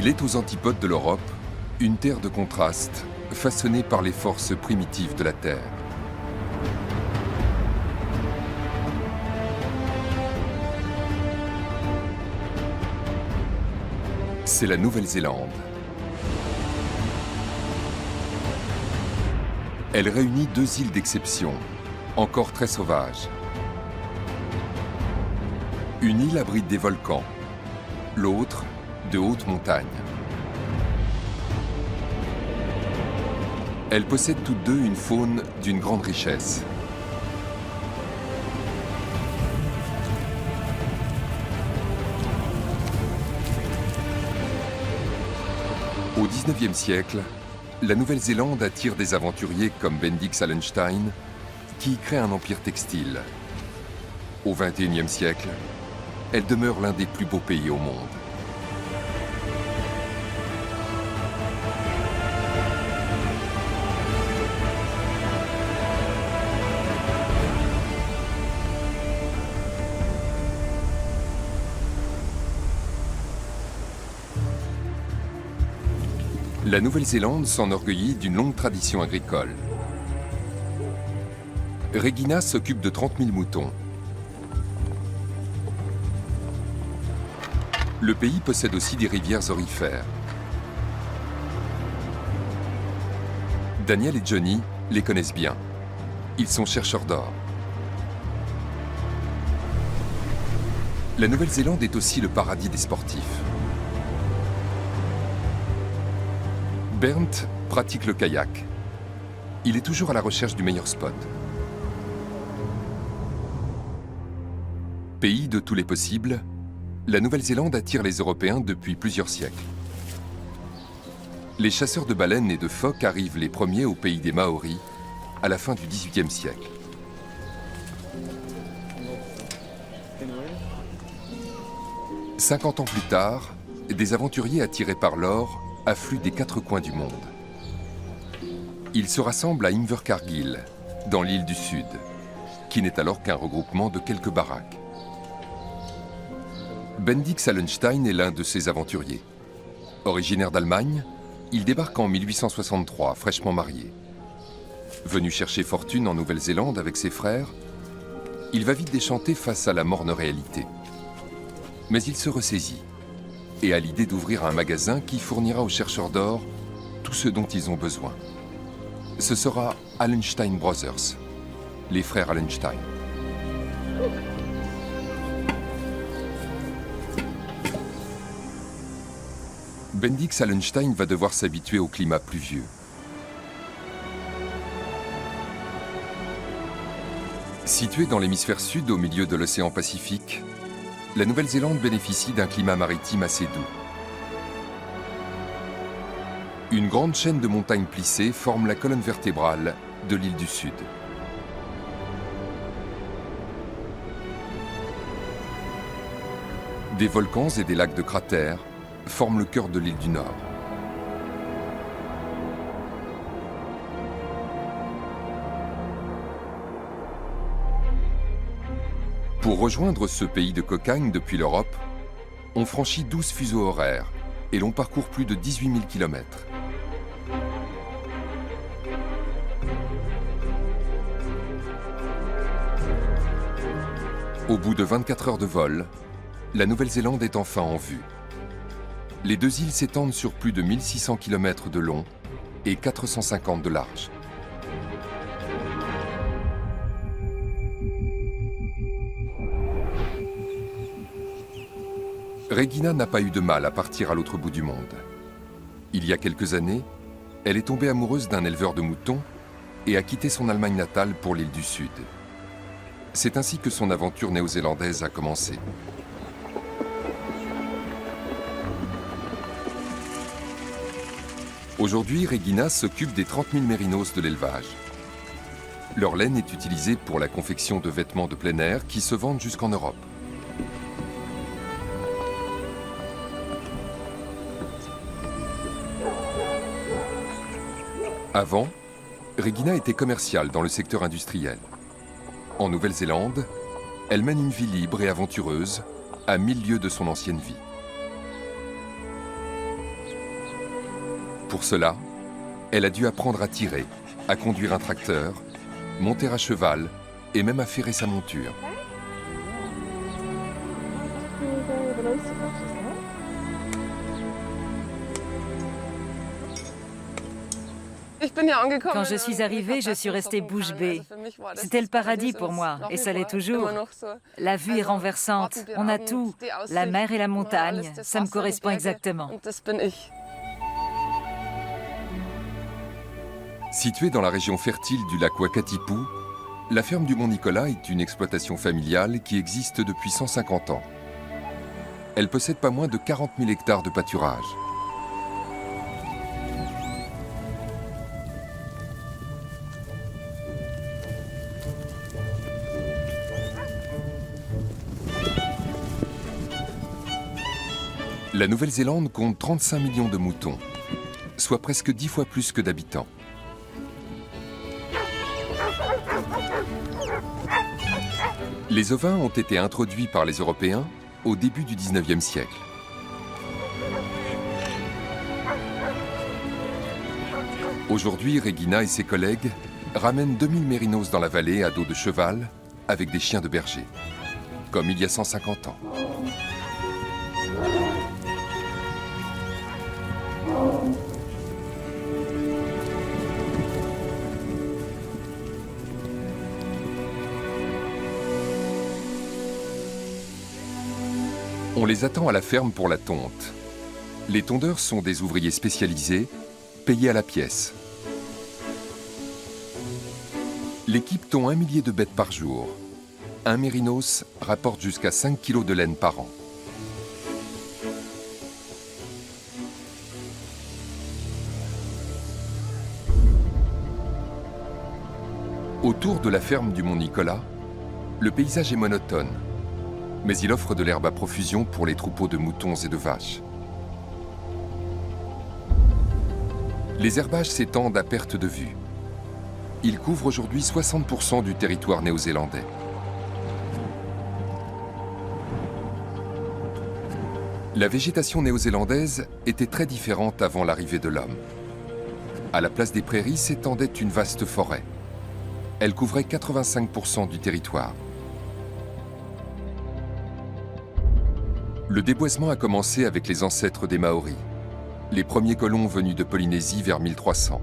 Il est aux antipodes de l'Europe, une terre de contraste, façonnée par les forces primitives de la Terre. C'est la Nouvelle-Zélande. Elle réunit deux îles d'exception, encore très sauvages. Une île abrite des volcans, l'autre de hautes montagnes. Elles possèdent toutes deux une faune d'une grande richesse. Au XIXe siècle, la Nouvelle-Zélande attire des aventuriers comme Bendix Allenstein, qui y crée un empire textile. Au XXIe siècle, elle demeure l'un des plus beaux pays au monde. La Nouvelle-Zélande s'enorgueillit d'une longue tradition agricole. Regina s'occupe de 30 000 moutons. Le pays possède aussi des rivières aurifères. Daniel et Johnny les connaissent bien. Ils sont chercheurs d'or. La Nouvelle-Zélande est aussi le paradis des sportifs. Bernd pratique le kayak. Il est toujours à la recherche du meilleur spot. Pays de tous les possibles, la Nouvelle-Zélande attire les Européens depuis plusieurs siècles. Les chasseurs de baleines et de phoques arrivent les premiers au pays des Maoris à la fin du XVIIIe siècle. « 50 ans plus tard, des aventuriers attirés par l'or affluent des quatre coins du monde. Ils se rassemblent à Invercargill, dans l'île du Sud, qui n'est alors qu'un regroupement de quelques baraques. Bendix Allenstein est l'un de ces aventuriers. Originaire d'Allemagne, il débarque en 1863, fraîchement marié. Venu chercher fortune en Nouvelle-Zélande avec ses frères, il va vite déchanter face à la morne réalité. Mais il se ressaisit et a l'idée d'ouvrir un magasin qui fournira aux chercheurs d'or tout ce dont ils ont besoin. Ce sera Allenstein Brothers, les frères Allenstein. Bendix Allenstein va devoir s'habituer au climat pluvieux. Située dans l'hémisphère sud au milieu de l'océan Pacifique, la Nouvelle-Zélande bénéficie d'un climat maritime assez doux. Une grande chaîne de montagnes plissées forme la colonne vertébrale de l'île du Sud. Des volcans et des lacs de cratères forment le cœur de l'île du Nord. Pour rejoindre ce pays de cocagne depuis l'Europe, on franchit 12 fuseaux horaires et l'on parcourt plus de 18 000 kilomètres. Au bout de 24 heures de vol, la Nouvelle-Zélande est enfin en vue. Les deux îles s'étendent sur plus de 1600 km de long et 450 de large. Regina n'a pas eu de mal à partir à l'autre bout du monde. Il y a quelques années, elle est tombée amoureuse d'un éleveur de moutons et a quitté son Allemagne natale pour l'île du Sud. C'est ainsi que son aventure néo-zélandaise a commencé. Aujourd'hui, Regina s'occupe des 30 000 mérinos de l'élevage. Leur laine est utilisée pour la confection de vêtements de plein air qui se vendent jusqu'en Europe. Avant, Regina était commerciale dans le secteur industriel. En Nouvelle-Zélande, elle mène une vie libre et aventureuse à 1000 lieues de son ancienne vie. Pour cela, elle a dû apprendre à tirer, à conduire un tracteur, monter à cheval et même à ferrer sa monture. Quand je suis arrivée, je suis restée bouche bée. C'était le paradis pour moi, et ça l'est toujours. La vue est renversante, on a tout, la mer et la montagne, ça me correspond exactement. Située dans la région fertile du lac Wakatipu, la ferme du Mont-Nicolas est une exploitation familiale qui existe depuis 150 ans. Elle possède pas moins de 40 000 hectares de pâturage. La Nouvelle-Zélande compte 35 millions de moutons, soit presque 10 fois plus que d'habitants. Les ovins ont été introduits par les Européens au début du 19e siècle. Aujourd'hui, Regina et ses collègues ramènent 2000 mérinos dans la vallée à dos de cheval avec des chiens de berger, comme il y a 150 ans. On les attend à la ferme pour la tonte. Les tondeurs sont des ouvriers spécialisés, payés à la pièce. L'équipe tond 1 millier de bêtes par jour. Un mérinos rapporte jusqu'à 5 kg de laine par an. Autour de la ferme du Mont-Nicolas, le paysage est monotone, mais il offre de l'herbe à profusion pour les troupeaux de moutons et de vaches. Les herbages s'étendent à perte de vue. Ils couvrent aujourd'hui 60% du territoire néo-zélandais. La végétation néo-zélandaise était très différente avant l'arrivée de l'homme. À la place des prairies s'étendait une vaste forêt. Elle couvrait 85% du territoire. Le déboisement a commencé avec les ancêtres des Maoris, les premiers colons venus de Polynésie vers 1300.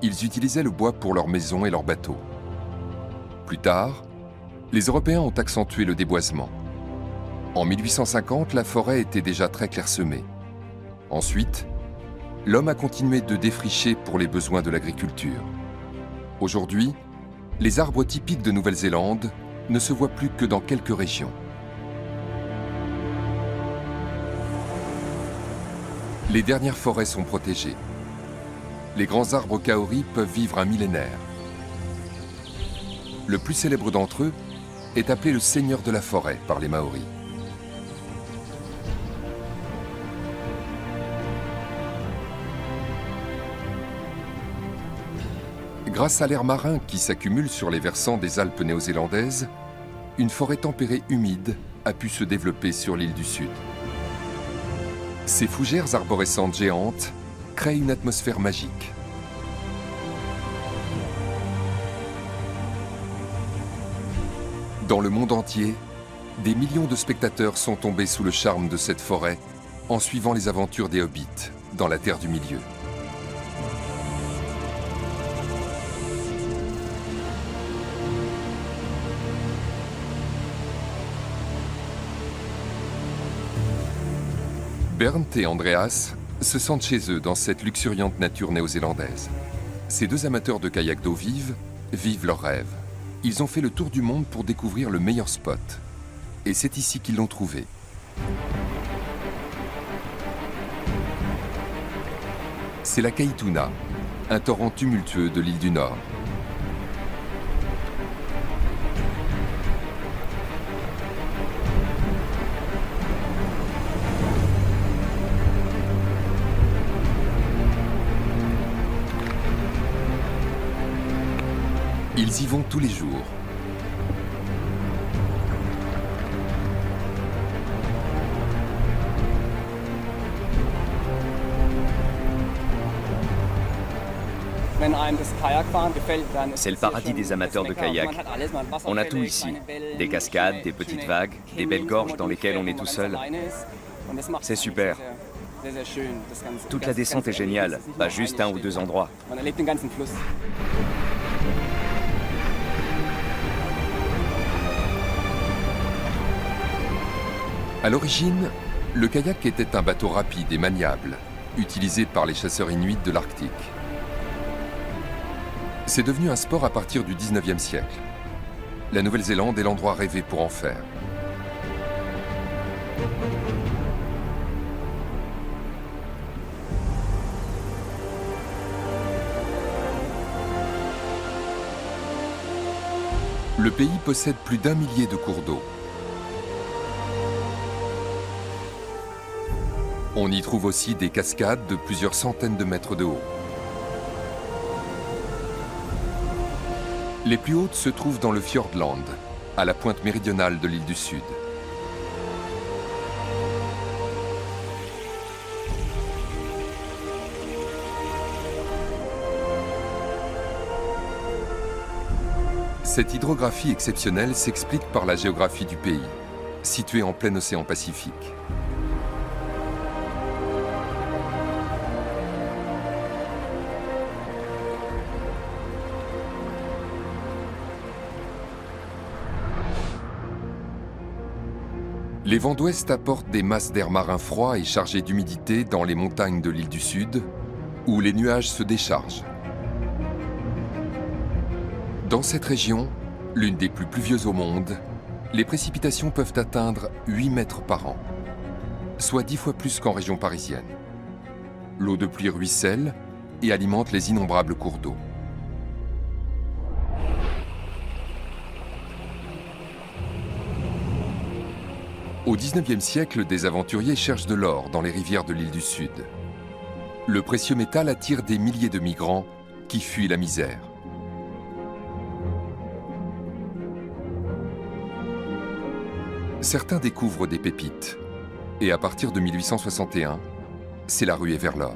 Ils utilisaient le bois pour leurs maisons et leurs bateaux. Plus tard, les Européens ont accentué le déboisement. En 1850, la forêt était déjà très clairsemée. Ensuite, l'homme a continué de défricher pour les besoins de l'agriculture. Aujourd'hui, les arbres typiques de Nouvelle-Zélande ne se voient plus que dans quelques régions. Les dernières forêts sont protégées. Les grands arbres kauri peuvent vivre un millénaire. Le plus célèbre d'entre eux est appelé le Seigneur de la forêt par les Maoris. Grâce à l'air marin qui s'accumule sur les versants des Alpes néo-zélandaises, une forêt tempérée humide a pu se développer sur l'île du Sud. Ces fougères arborescentes géantes créent une atmosphère magique. Dans le monde entier, des millions de spectateurs sont tombés sous le charme de cette forêt en suivant les aventures des hobbits dans la Terre du Milieu. Bernd et Andreas se sentent chez eux dans cette luxuriante nature néo-zélandaise. Ces deux amateurs de kayak d'eau vive vivent leurs rêves. Ils ont fait le tour du monde pour découvrir le meilleur spot. Et c'est ici qu'ils l'ont trouvé. C'est la Kaituna, un torrent tumultueux de l'île du Nord. Ils y vont tous les jours. C'est le paradis des amateurs de kayak. On a tout ici. Des cascades, des petites vagues, des belles gorges dans lesquelles on est tout seul. C'est super. Toute la descente est géniale, pas juste un ou deux endroits. À l'origine, le kayak était un bateau rapide et maniable, utilisé par les chasseurs inuits de l'Arctique. C'est devenu un sport à partir du 19e siècle. La Nouvelle-Zélande est l'endroit rêvé pour en faire. Le pays possède plus d'1 millier de cours d'eau. On y trouve aussi des cascades de plusieurs centaines de mètres de haut. Les plus hautes se trouvent dans le Fiordland, à la pointe méridionale de l'île du Sud. Cette hydrographie exceptionnelle s'explique par la géographie du pays, situé en plein océan Pacifique. Les vents d'ouest apportent des masses d'air marin froid et chargé d'humidité dans les montagnes de l'île du Sud, où les nuages se déchargent. Dans cette région, l'une des plus pluvieuses au monde, les précipitations peuvent atteindre 8 mètres par an, soit 10 fois plus qu'en région parisienne. L'eau de pluie ruisselle et alimente les innombrables cours d'eau. Au XIXe siècle, des aventuriers cherchent de l'or dans les rivières de l'île du Sud. Le précieux métal attire des milliers de migrants qui fuient la misère. Certains découvrent des pépites. Et à partir de 1861, c'est la ruée vers l'or.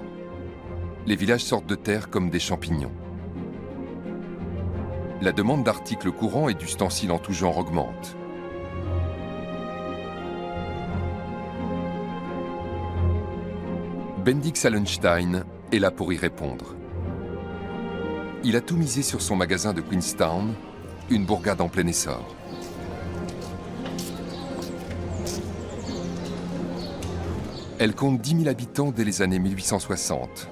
Les villages sortent de terre comme des champignons. La demande d'articles courants et d'ustensiles en tout genre augmente. Bendix Allenstein est là pour y répondre. Il a tout misé sur son magasin de Queenstown, une bourgade en plein essor. Elle compte 10 000 habitants dès les années 1860,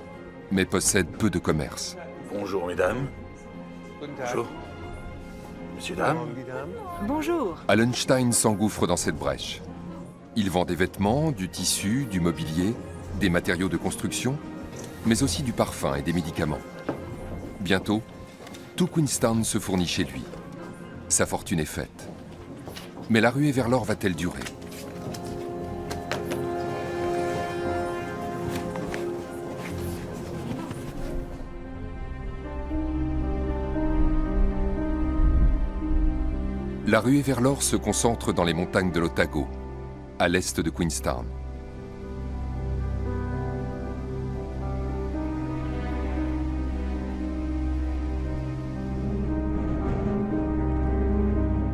mais possède peu de commerce. Bonjour mesdames. Bonjour. Messieurs, dames. Bonjour. Allenstein s'engouffre dans cette brèche. Il vend des vêtements, du tissu, du mobilier, des matériaux de construction, mais aussi du parfum et des médicaments. Bientôt, tout Queenstown se fournit chez lui. Sa fortune est faite. Mais la ruée vers l'or va-t-elle durer ? La ruée vers l'or se concentre dans les montagnes de l'Otago, à l'est de Queenstown.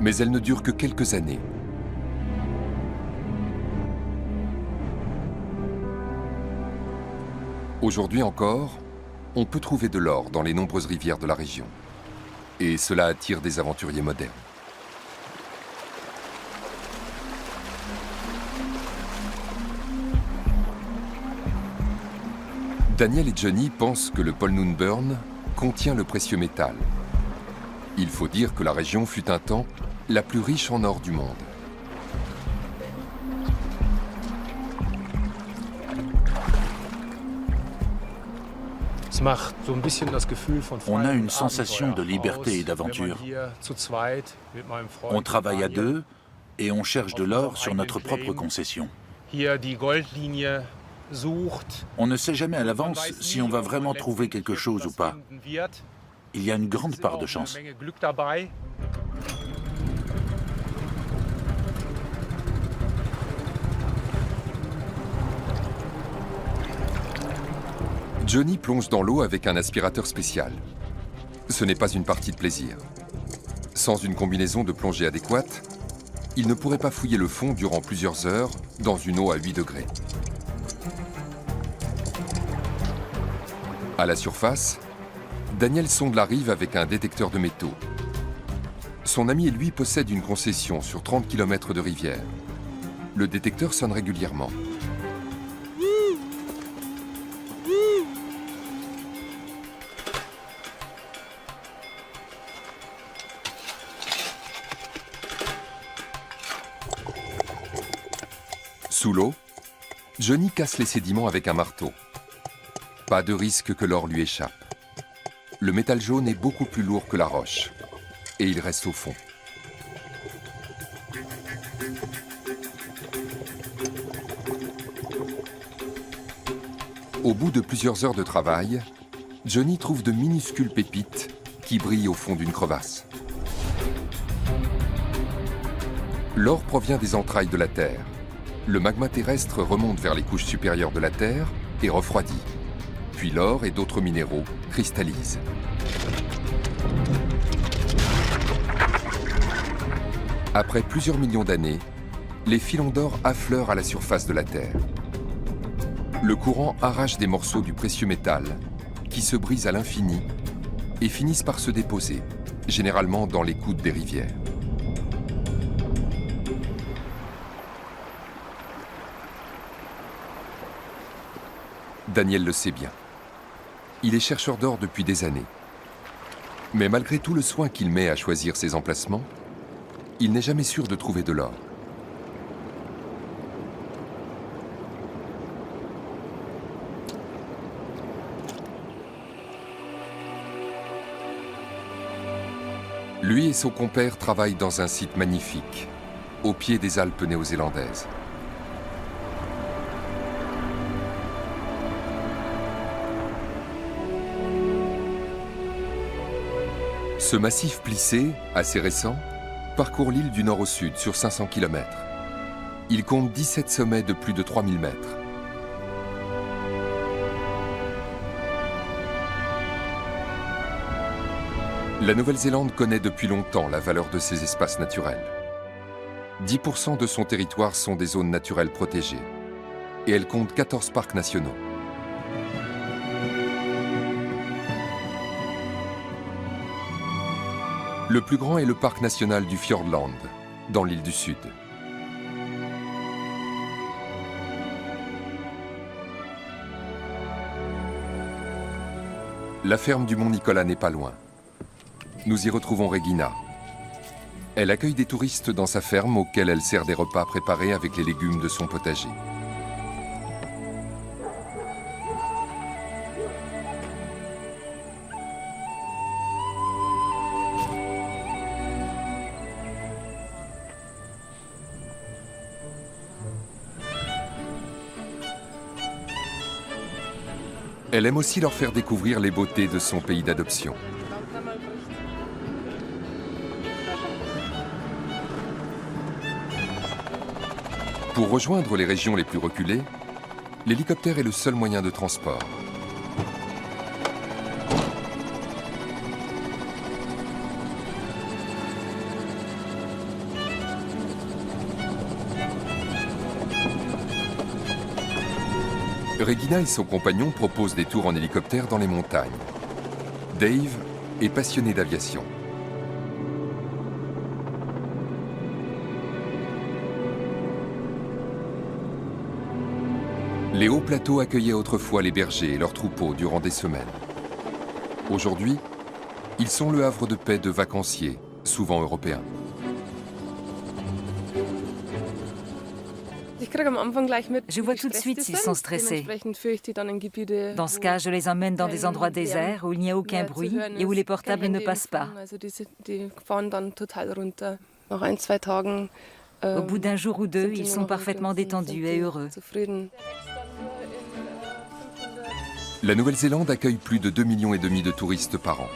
Mais elle ne dure que quelques années. Aujourd'hui encore, on peut trouver de l'or dans les nombreuses rivières de la région. Et cela attire des aventuriers modernes. Daniel et Johnny pensent que le pôle Noonburn contient le précieux métal. Il faut dire que la région fut un temps la plus riche en or du monde. On a une sensation de liberté et d'aventure. On travaille à deux et on cherche de l'or sur notre propre concession. On ne sait jamais à l'avance si on va vraiment trouver quelque chose ou pas. Il y a une grande part de chance. Johnny plonge dans l'eau avec un aspirateur spécial. Ce n'est pas une partie de plaisir. Sans une combinaison de plongée adéquate, il ne pourrait pas fouiller le fond durant plusieurs heures dans une eau à 8 degrés. À la surface, Daniel sonde la rive avec un détecteur de métaux. Son ami et lui possèdent une concession sur 30 km de rivière. Le détecteur sonne régulièrement. Sous l'eau, Johnny casse les sédiments avec un marteau. Pas de risque que l'or lui échappe. Le métal jaune est beaucoup plus lourd que la roche, et il reste au fond. Au bout de plusieurs heures de travail, Johnny trouve de minuscules pépites qui brillent au fond d'une crevasse. L'or provient des entrailles de la Terre. Le magma terrestre remonte vers les couches supérieures de la Terre et refroidit. Puis l'or et d'autres minéraux cristallisent. Après plusieurs millions d'années, les filons d'or affleurent à la surface de la Terre. Le courant arrache des morceaux du précieux métal qui se brisent à l'infini et finissent par se déposer, généralement dans les coudes des rivières. Daniel le sait bien. Il est chercheur d'or depuis des années. Mais malgré tout le soin qu'il met à choisir ses emplacements, il n'est jamais sûr de trouver de l'or. Lui et son compère travaillent dans un site magnifique, au pied des Alpes néo-zélandaises. Ce massif plissé, assez récent, parcourt l'île du nord au sud sur 500 km. Il compte 17 sommets de plus de 3000 mètres. La Nouvelle-Zélande connaît depuis longtemps la valeur de ses espaces naturels. 10% de son territoire sont des zones naturelles protégées et elle compte 14 parcs nationaux. Le plus grand est le parc national du Fiordland, dans l'île du Sud. La ferme du Mont-Nicolas n'est pas loin. Nous y retrouvons Regina. Elle accueille des touristes dans sa ferme auxquels elle sert des repas préparés avec les légumes de son potager. Elle aime aussi leur faire découvrir les beautés de son pays d'adoption. Pour rejoindre les régions les plus reculées, l'hélicoptère est le seul moyen de transport. Regina et son compagnon proposent des tours en hélicoptère dans les montagnes. Dave est passionné d'aviation. Les hauts plateaux accueillaient autrefois les bergers et leurs troupeaux durant des semaines. Aujourd'hui, ils sont le havre de paix de vacanciers, souvent européens. Je vois tout de suite s'ils sont stressés. Dans ce cas, je les emmène dans des endroits déserts où il n'y a aucun bruit et où les portables ne passent pas. Au bout d'un jour ou deux, ils sont parfaitement détendus et heureux. La Nouvelle-Zélande accueille plus de 2,5 millions de touristes par an.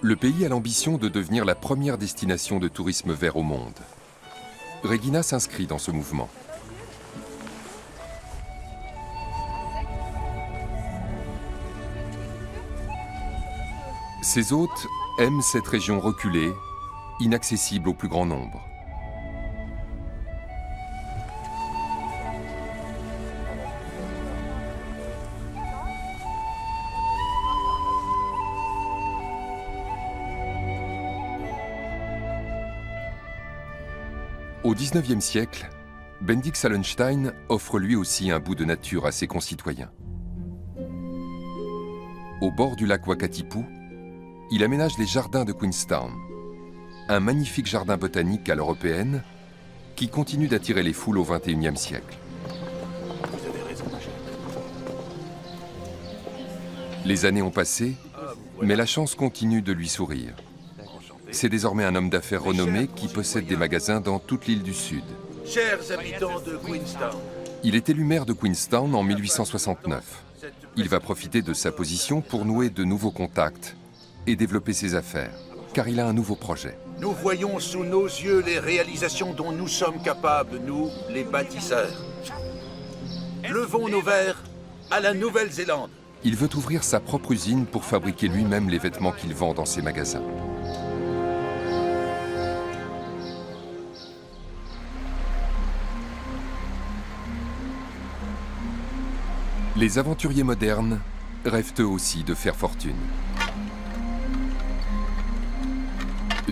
Le pays a l'ambition de devenir la première destination de tourisme vert au monde. Regina s'inscrit dans ce mouvement. Ces hôtes aiment cette région reculée, inaccessible au plus grand nombre. Au XIXe siècle, Bendik Sallenstein offre lui aussi un bout de nature à ses concitoyens. Au bord du lac Wakatipu, il aménage les jardins de Queenstown, un magnifique jardin botanique à l'européenne qui continue d'attirer les foules au XXIe siècle. Les années ont passé, mais la chance continue de lui sourire. C'est désormais un homme d'affaires renommé qui possède des magasins dans toute l'île du Sud. Chers habitants de Queenstown. Il est élu maire de Queenstown en 1869. Il va profiter de sa position pour nouer de nouveaux contacts et développer ses affaires, car il a un nouveau projet. Nous voyons sous nos yeux les réalisations dont nous sommes capables, nous, les bâtisseurs. Levons nos verres à la Nouvelle-Zélande. Il veut ouvrir sa propre usine pour fabriquer lui-même les vêtements qu'il vend dans ses magasins. Les aventuriers modernes rêvent eux aussi de faire fortune.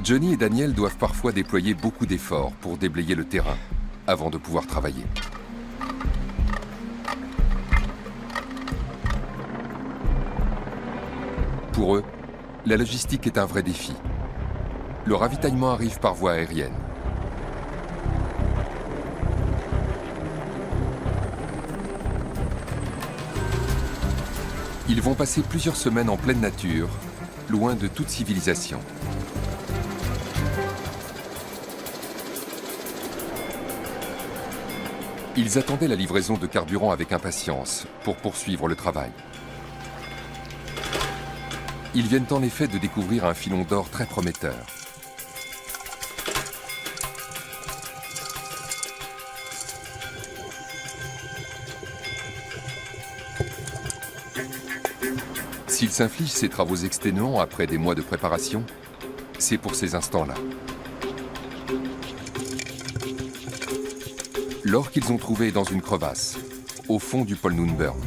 Johnny et Daniel doivent parfois déployer beaucoup d'efforts pour déblayer le terrain avant de pouvoir travailler. Pour eux, la logistique est un vrai défi. Le ravitaillement arrive par voie aérienne. Ils vont passer plusieurs semaines en pleine nature, loin de toute civilisation. Ils attendaient la livraison de carburant avec impatience pour poursuivre le travail. Ils viennent en effet de découvrir un filon d'or très prometteur. S'ils s'infligent ces travaux exténuants après des mois de préparation, c'est pour ces instants-là. L'or qu'ils ont trouvé dans une crevasse, au fond du pôle Noonburn.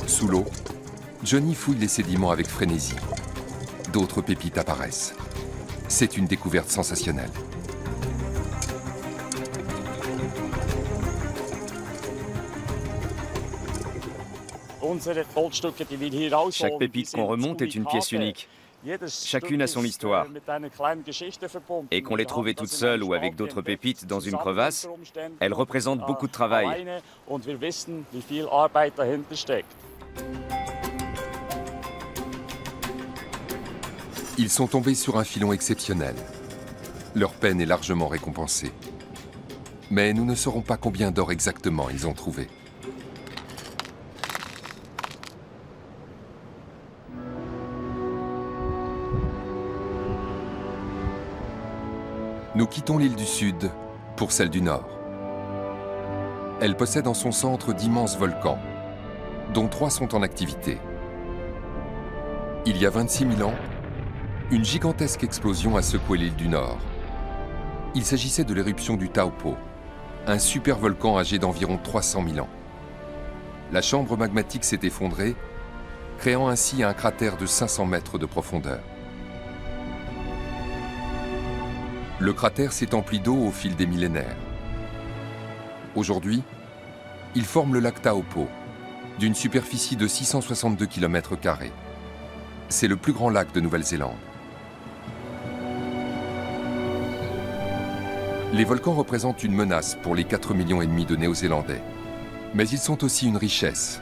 Sous l'eau, Johnny fouille les sédiments avec frénésie. D'autres pépites apparaissent. C'est une découverte sensationnelle. Chaque pépite qu'on remonte est une pièce unique. Chacune a son histoire. Et qu'on les trouvait toutes seules ou avec d'autres pépites dans une crevasse, elles représentent beaucoup de travail. Ils sont tombés sur un filon exceptionnel. Leur peine est largement récompensée. Mais nous ne saurons pas combien d'or exactement ils ont trouvé. Nous quittons l'île du Sud pour celle du Nord. Elle possède en son centre d'immenses volcans, dont 3 sont en activité. Il y a 26 000 ans, une gigantesque explosion a secoué l'île du Nord. Il s'agissait de l'éruption du Taupo, un supervolcan âgé d'environ 300 000 ans. La chambre magmatique s'est effondrée, créant ainsi un cratère de 500 mètres de profondeur. Le cratère s'est empli d'eau au fil des millénaires. Aujourd'hui, il forme le lac Taupo, d'une superficie de 662 km². C'est le plus grand lac de Nouvelle-Zélande. Les volcans représentent une menace pour les 4,5 millions de Néo-Zélandais. Mais ils sont aussi une richesse.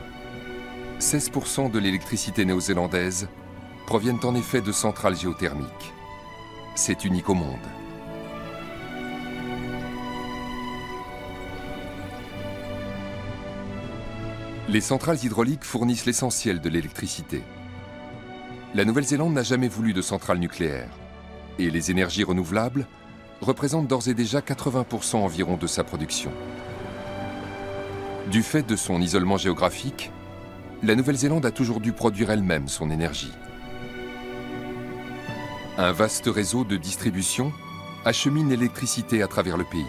16% de l'électricité néo-zélandaise proviennent en effet de centrales géothermiques. C'est unique au monde. Les centrales hydrauliques fournissent l'essentiel de l'électricité. La Nouvelle-Zélande n'a jamais voulu de centrales nucléaires. Et les énergies renouvelables représentent d'ores et déjà 80% environ de sa production. Du fait de son isolement géographique, la Nouvelle-Zélande a toujours dû produire elle-même son énergie. Un vaste réseau de distribution achemine l'électricité à travers le pays.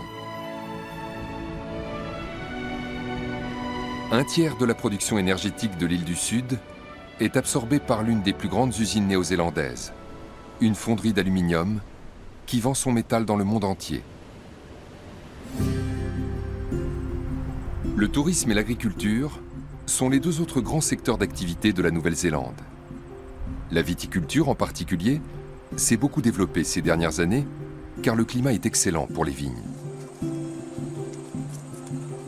Un tiers de la production énergétique de l'île du Sud est absorbée par l'une des plus grandes usines néo-zélandaises, une fonderie d'aluminium qui vend son métal dans le monde entier. Le tourisme et l'agriculture sont les deux autres grands secteurs d'activité de la Nouvelle-Zélande. La viticulture en particulier s'est beaucoup développée ces dernières années car le climat est excellent pour les vignes.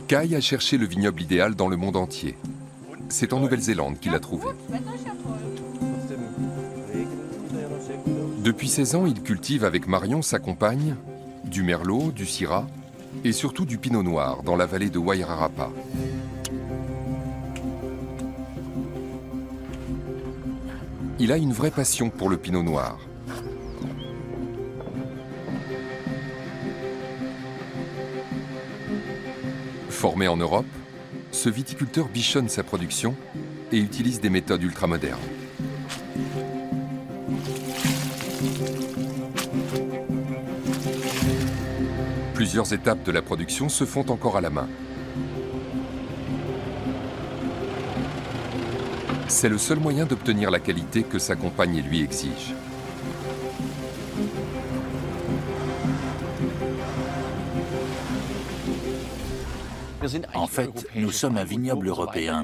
Kai a cherché le vignoble idéal dans le monde entier. C'est en Nouvelle-Zélande qu'il l'a trouvé. Depuis 16 ans, il cultive avec Marion, sa compagne, du merlot, du syrah et surtout du pinot noir dans la vallée de Wairarapa. Il a une vraie passion pour le pinot noir. Formé en Europe, ce viticulteur bichonne sa production et utilise des méthodes ultramodernes. Plusieurs étapes de la production se font encore à la main. C'est le seul moyen d'obtenir la qualité que sa compagne et lui exigent. En fait, nous sommes un vignoble européen,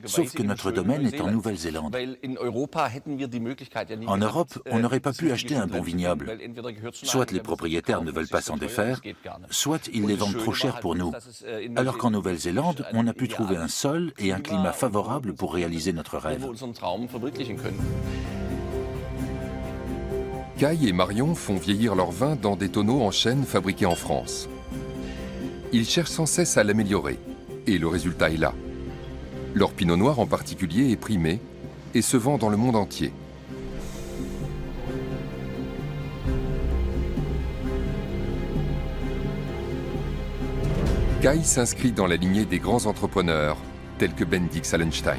sauf que notre domaine est en Nouvelle-Zélande. En Europe, on n'aurait pas pu acheter un bon vignoble. Soit les propriétaires ne veulent pas s'en défaire, soit ils les vendent trop cher pour nous. Alors qu'en Nouvelle-Zélande, on a pu trouver un sol et un climat favorable pour réaliser notre rêve. Kai et Marion font vieillir leur vin dans des tonneaux en chêne fabriqués en France. Ils cherchent sans cesse à l'améliorer, et le résultat est là. Leur pinot noir en particulier est primé et se vend dans le monde entier. Kai s'inscrit dans la lignée des grands entrepreneurs, tels que Bendix Allenstein.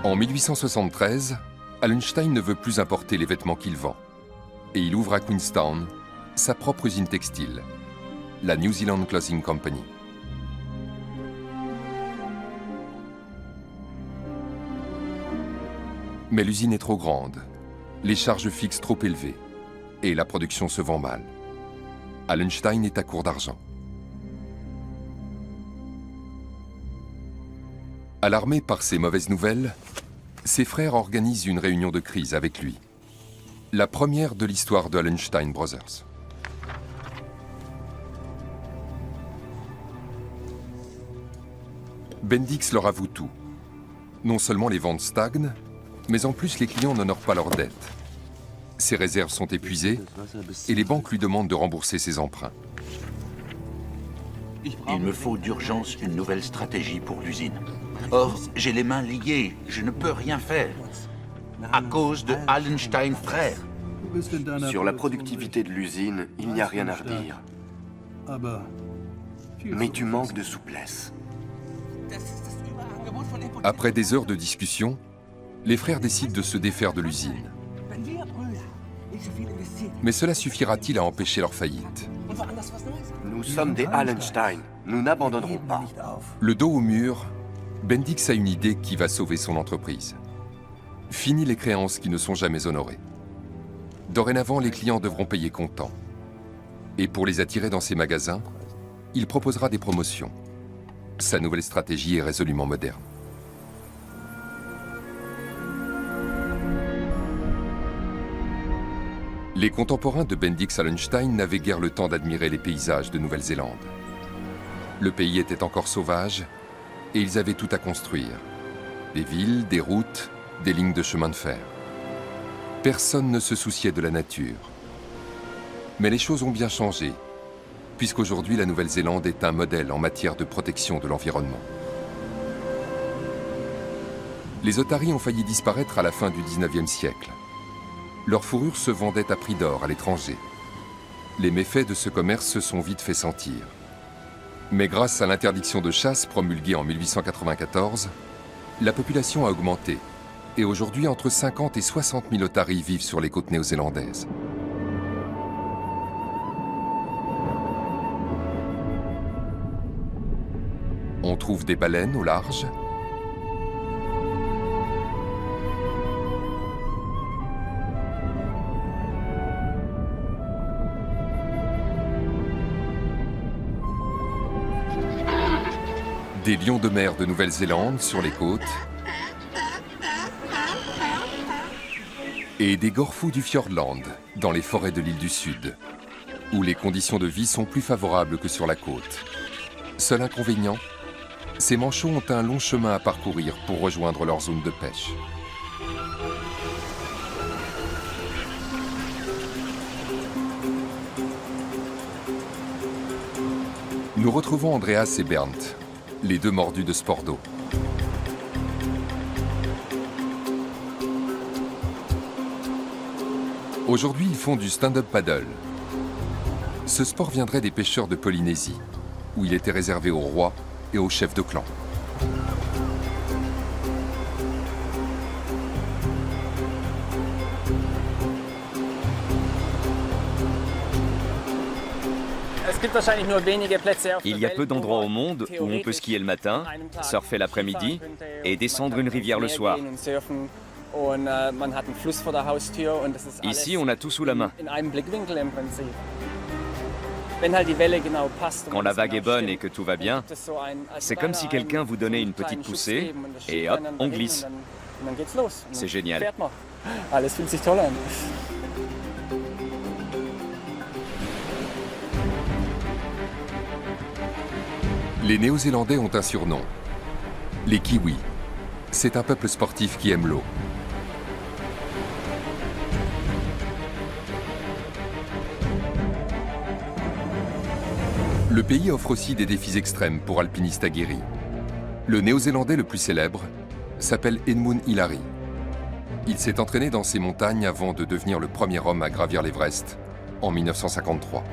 En 1873, Allenstein ne veut plus importer les vêtements qu'il vend. Et il ouvre à Queenstown sa propre usine textile, la New Zealand Clothing Company. Mais l'usine est trop grande, les charges fixes trop élevées, et la production se vend mal. Allenstein est à court d'argent. Alarmé par ces mauvaises nouvelles, ses frères organisent une réunion de crise avec lui. La première de l'histoire de Allenstein Brothers. Bendix leur avoue tout. Non seulement les ventes stagnent, mais en plus les clients n'honorent pas leurs dettes. Ses réserves sont épuisées et les banques lui demandent de rembourser ses emprunts. Il me faut d'urgence une nouvelle stratégie pour l'usine. Or, j'ai les mains liées, je ne peux rien faire. À cause de Allenstein frères. Sur la productivité de l'usine, il n'y a rien à redire. Mais tu manques de souplesse. Après des heures de discussion, les frères décident de se défaire de l'usine. Mais cela suffira-t-il à empêcher leur faillite? Nous sommes des Allenstein, nous n'abandonnerons pas. Le dos au mur, Bendix a une idée qui va sauver son entreprise. Fini les créances qui ne sont jamais honorées. Dorénavant, les clients devront payer comptant. Et pour les attirer dans ses magasins, il proposera des promotions. Sa nouvelle stratégie est résolument moderne. Les contemporains de Bendix Allenstein n'avaient guère le temps d'admirer les paysages de Nouvelle-Zélande. Le pays était encore sauvage et ils avaient tout à construire. Des villes, des routes, des lignes de chemin de fer. Personne ne se souciait de la nature. Mais les choses ont bien changé, puisqu'aujourd'hui la Nouvelle-Zélande est un modèle en matière de protection de l'environnement. Les otaries ont failli disparaître à la fin du 19e siècle. Leur fourrure se vendait à prix d'or à l'étranger. Les méfaits de ce commerce se sont vite fait sentir. Mais grâce à l'interdiction de chasse promulguée en 1894, la population a augmenté. Et aujourd'hui, entre 50 et 60 000 otaries vivent sur les côtes néo-zélandaises. On trouve des baleines au large, des lions de mer de Nouvelle-Zélande sur les côtes et des gorfous du Fiordland dans les forêts de l'île du Sud, où les conditions de vie sont plus favorables que sur la côte. Seul inconvénient, ces manchots ont un long chemin à parcourir pour rejoindre leur zone de pêche. Nous retrouvons Andreas et Bernd, les deux mordus de sport d'eau. Aujourd'hui, ils font du stand-up paddle. Ce sport viendrait des pêcheurs de Polynésie, où il était réservé aux rois et aux chefs de clan. Il y a peu d'endroits au monde où on peut skier le matin, surfer l'après-midi et descendre une rivière le soir. Ici, on a tout sous la main. Quand la vague est bonne et que tout va bien, c'est comme si quelqu'un vous donnait une petite poussée et hop, on glisse. C'est génial. Les Néo-Zélandais ont un surnom, les Kiwis. C'est un peuple sportif qui aime l'eau. Le pays offre aussi des défis extrêmes pour alpinistes aguerris. Le Néo-Zélandais le plus célèbre s'appelle Edmund Hillary. Il s'est entraîné dans ces montagnes avant de devenir le premier homme à gravir l'Everest en 1953.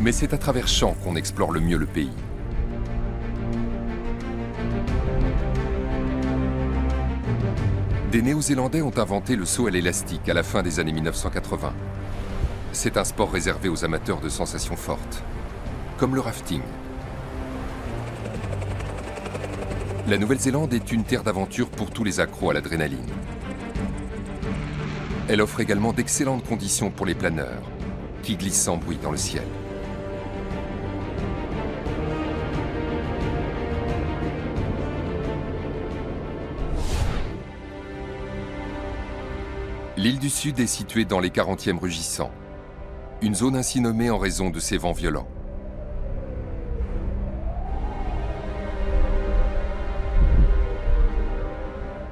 Mais c'est à travers champs qu'on explore le mieux le pays. Des Néo-Zélandais ont inventé le saut à l'élastique à la fin des années 1980. C'est un sport réservé aux amateurs de sensations fortes, comme le rafting. La Nouvelle-Zélande est une terre d'aventure pour tous les accros à l'adrénaline. Elle offre également d'excellentes conditions pour les planeurs, qui glissent sans bruit dans le ciel. L'île du Sud est située dans les 40e rugissants, une zone ainsi nommée en raison de ses vents violents.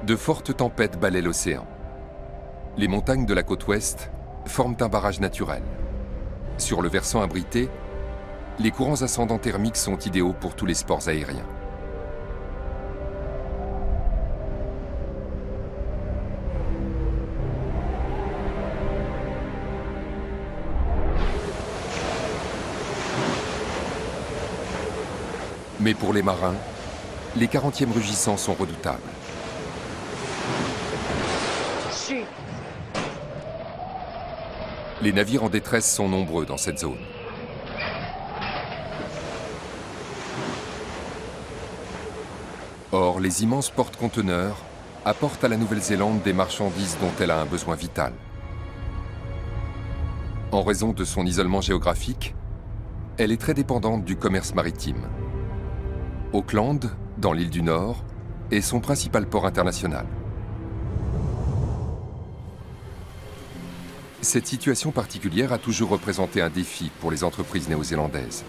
De fortes tempêtes balaient l'océan. Les montagnes de la côte ouest forment un barrage naturel. Sur le versant abrité, les courants ascendants thermiques sont idéaux pour tous les sports aériens. Mais pour les marins, les 40e rugissants sont redoutables. Les navires en détresse sont nombreux dans cette zone. Or, les immenses porte-conteneurs apportent à la Nouvelle-Zélande des marchandises dont elle a un besoin vital. En raison de son isolement géographique, elle est très dépendante du commerce maritime. Auckland, dans l'île du Nord, est son principal port international. Cette situation particulière a toujours représenté un défi pour les entreprises néo-zélandaises.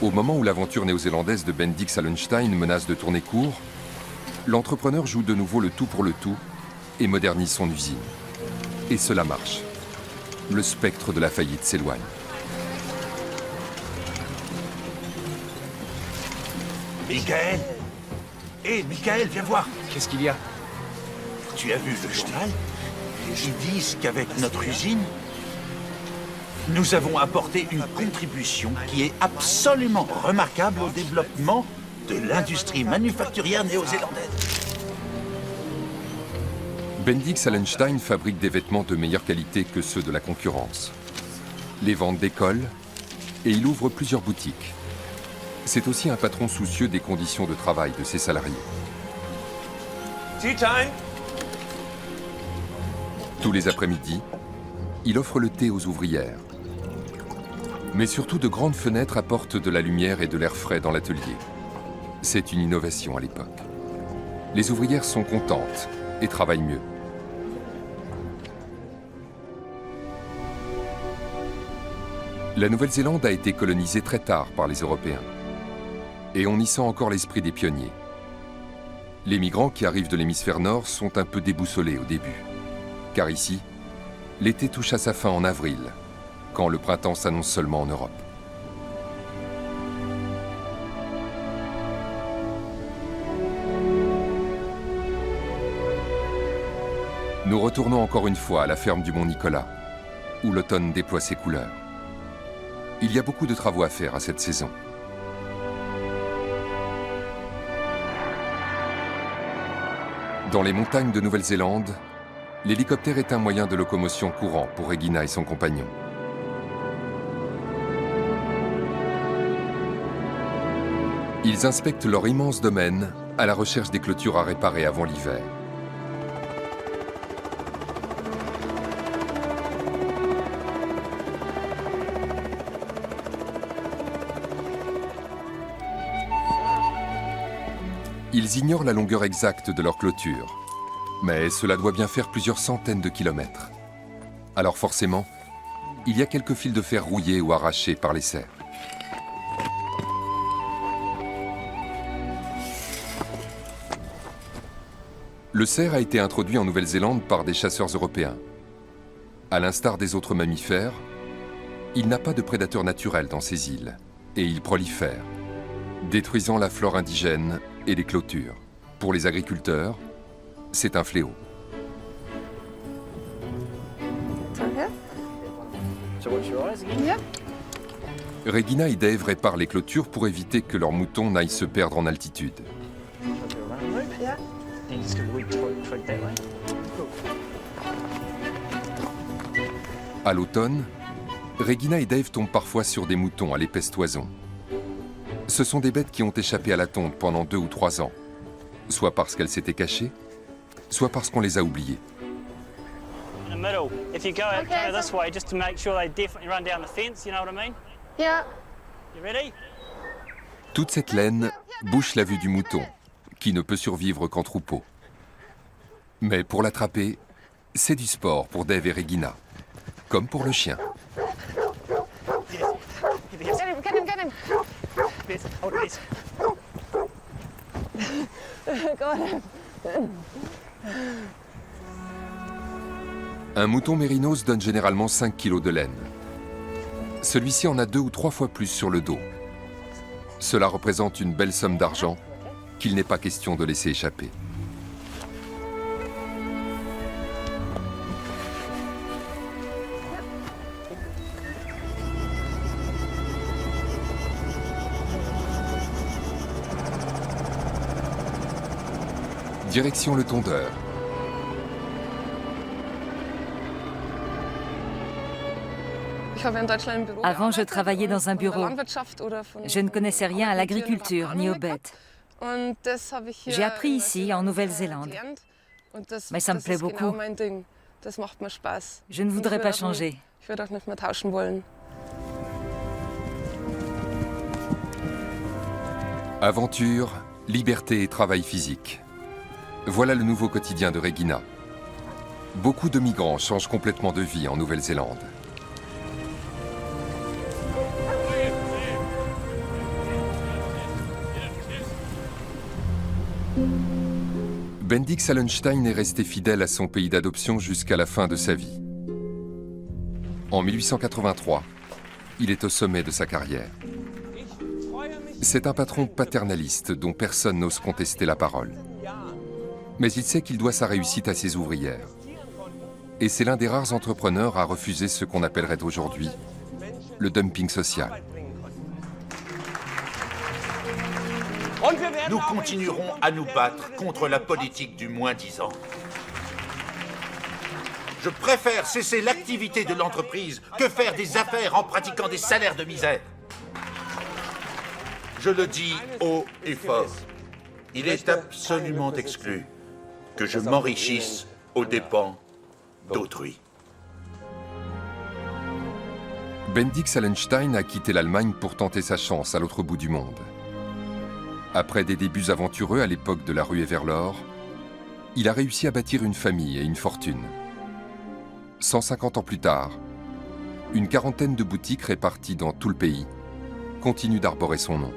Au moment où l'aventure néo-zélandaise de Bendix Allenstein menace de tourner court, l'entrepreneur joue de nouveau le tout pour le tout et modernise son usine. Et cela marche. Le spectre de la faillite s'éloigne. Michael! Hé, Michael, viens voir! Qu'est-ce qu'il y a? Tu as vu le Stahl? Ils disent qu'avec notre usine, nous avons apporté une contribution qui est absolument remarquable au développement de l'industrie manufacturière néo-zélandaise. Bendix Allenstein fabrique des vêtements de meilleure qualité que ceux de la concurrence. Les ventes décollent et il ouvre plusieurs boutiques. C'est aussi un patron soucieux des conditions de travail de ses salariés. Tous les après-midi, il offre le thé aux ouvrières. Mais surtout, de grandes fenêtres apportent de la lumière et de l'air frais dans l'atelier. C'est une innovation à l'époque. Les ouvrières sont contentes et travaillent mieux. La Nouvelle-Zélande a été colonisée très tard par les Européens. Et on y sent encore l'esprit des pionniers. Les migrants qui arrivent de l'hémisphère nord sont un peu déboussolés au début. Car ici, l'été touche à sa fin en avril, quand le printemps s'annonce seulement en Europe. Nous retournons encore une fois à la ferme du Mont-Nicolas, où l'automne déploie ses couleurs. Il y a beaucoup de travaux à faire à cette saison. Dans les montagnes de Nouvelle-Zélande, l'hélicoptère est un moyen de locomotion courant pour Regina et son compagnon. Ils inspectent leur immense domaine à la recherche des clôtures à réparer avant l'hiver. Ils ignorent la longueur exacte de leur clôture, mais cela doit bien faire plusieurs centaines de kilomètres. Alors forcément, il y a quelques fils de fer rouillés ou arrachés par les serres. Le cerf a été introduit en Nouvelle-Zélande par des chasseurs européens. À l'instar des autres mammifères, il n'a pas de prédateur naturel dans ces îles, et il prolifère, détruisant la flore indigène et les clôtures. Pour les agriculteurs, c'est un fléau. Regina et Dave réparent les clôtures pour éviter que leurs moutons n'aillent se perdre en altitude. À l'automne, Regina et Dave tombent parfois sur des moutons à l'épaisse toison. Ce sont des bêtes qui ont échappé à la tonte pendant 2 ou 3 ans, soit parce qu'elles s'étaient cachées, soit parce qu'on les a oubliées. Toute cette laine bouche la vue du mouton, qui ne peut survivre qu'en troupeau. Mais pour l'attraper, c'est du sport pour Dave et Regina, comme pour le chien. Un mouton mérinos donne généralement 5 kilos de laine. Celui-ci en a 2 ou 3 fois plus sur le dos. Cela représente une belle somme d'argent qu'il n'est pas question de laisser échapper. Direction le tondeur. Avant, je travaillais dans un bureau. Je ne connaissais rien à l'agriculture ni aux bêtes. J'ai appris ici, en Nouvelle-Zélande. Mais ça me plaît beaucoup. Je ne voudrais pas changer. Aventure, liberté et travail physique. Voilà le nouveau quotidien de Regina. Beaucoup de migrants changent complètement de vie en Nouvelle-Zélande. Bendix Allenstein est resté fidèle à son pays d'adoption jusqu'à la fin de sa vie. En 1883, il est au sommet de sa carrière. C'est un patron paternaliste dont personne n'ose contester la parole. Mais il sait qu'il doit sa réussite à ses ouvrières. Et c'est l'un des rares entrepreneurs à refuser ce qu'on appellerait aujourd'hui le dumping social. Nous continuerons à nous battre contre la politique du moins-disant. Je préfère cesser l'activité de l'entreprise que faire des affaires en pratiquant des salaires de misère. Je le dis haut et fort. Il est absolument exclu que je m'enrichisse aux dépens d'autrui. Bendix Allenstein a quitté l'Allemagne pour tenter sa chance à l'autre bout du monde. Après des débuts aventureux à l'époque de la ruée vers l'or, il a réussi à bâtir une famille et une fortune. 150 ans plus tard, une quarantaine de boutiques réparties dans tout le pays continuent d'arborer son nom.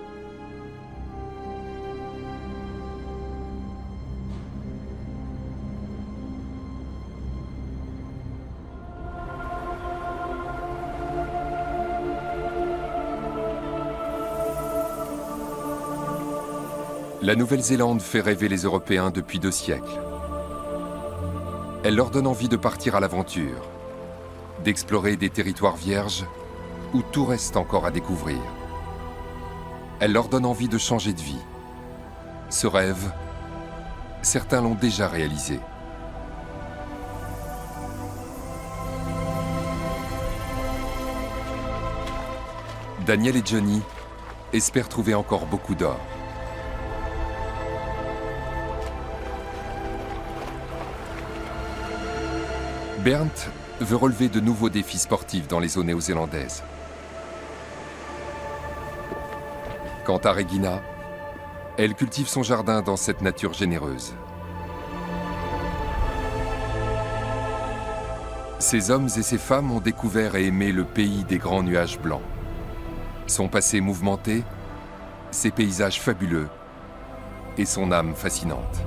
La Nouvelle-Zélande fait rêver les Européens depuis 2 siècles. Elle leur donne envie de partir à l'aventure, d'explorer des territoires vierges où tout reste encore à découvrir. Elle leur donne envie de changer de vie. Ce rêve, certains l'ont déjà réalisé. Daniel et Johnny espèrent trouver encore beaucoup d'or. Bernd veut relever de nouveaux défis sportifs dans les zones néo-zélandaises. Quant à Regina, elle cultive son jardin dans cette nature généreuse. Ces hommes et ces femmes ont découvert et aimé le pays des grands nuages blancs. Son passé mouvementé, ses paysages fabuleux et son âme fascinante.